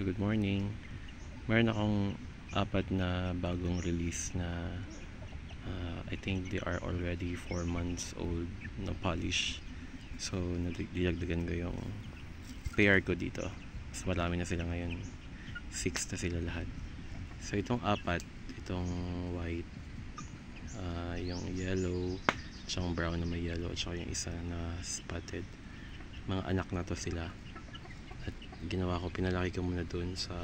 So good morning. Meron akong apat na bagong release na I think they are already 4 months old na polish. So nilagdagan ko yung pair ko dito. Mas marami na sila ngayon. 6 na sila lahat. So itong apat, itong white, yung yellow, tsaka brown na may yellow, tsaka yung isa na spotted. Mga anak na to sila. At ginawa ko, pinalaki ko muna dun sa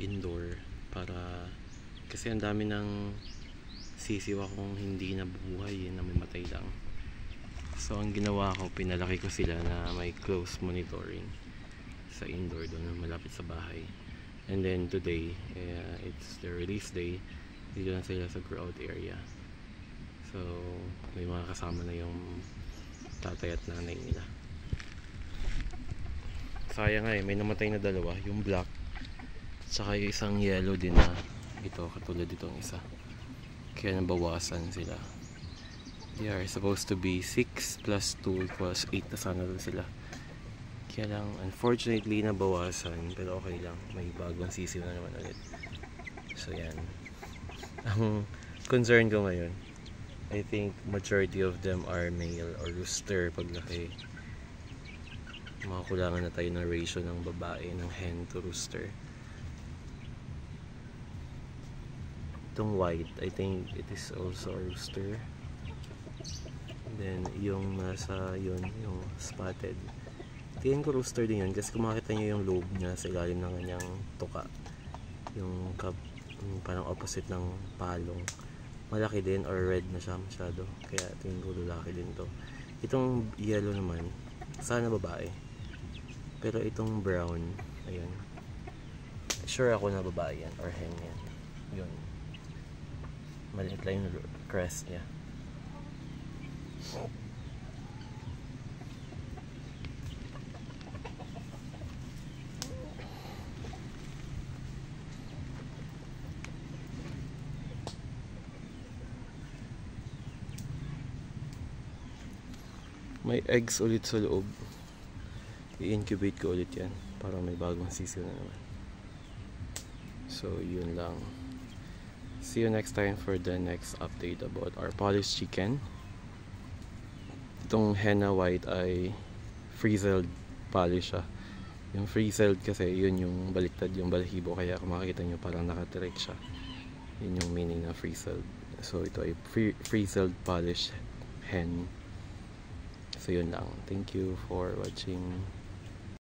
indoor para kasi ang dami ng sisiw akong hindi nabubuhay na may matay lang. So ang ginawa ko, pinalaki ko sila na may close monitoring sa indoor doon na malapit sa bahay. And then today, it's the release day. Dito na sila sa grow out area. So may mga kasama na yung tatay at nanay nila. Sayang nga may namatay na dalawa, yung black tsaka yung isang yellow din na ito, katulad itong isa, kaya nabawasan sila. They are supposed to be 6 plus 2 equals 8 na sana doon sila, kaya lang unfortunately nabawasan, pero okay lang, may bagong sisiw na naman ulit. So yan ang concern ko ngayon. I think majority of them are male or rooster paglaki. Makakulangan na tayo ng ratio ng babae ng hen to rooster. Itong white, I think it is also a rooster. Then yung nasa yun, yung spotted, tingin ko rooster din yun kasi kung makita nyo yung lobe niya sa ilalim ng kanyang tuka, yung parang opposite ng palong, malaki din or red na siya masyado, kaya tingin ko lalaki din to. Itong yellow naman sana babae, pero itong brown, ayun, sure ako na babae yan or hen yan. Yun, maliit lang yung crest niya. May eggs ulit sa loob. I-incubate ko ulit yan para may bagong sisiw na naman. So yun lang. See you next time for the next update about our polished chicken. Itong henna white ay frizzled polish siya. Yung frizzled kasi yun yung baliktad yung balahibo, kaya kung makikita nyo parang nakatirek siya. Yun yung meaning na frizzled. So ito ay frizzled polish hen. So yun lang. Thank you for watching.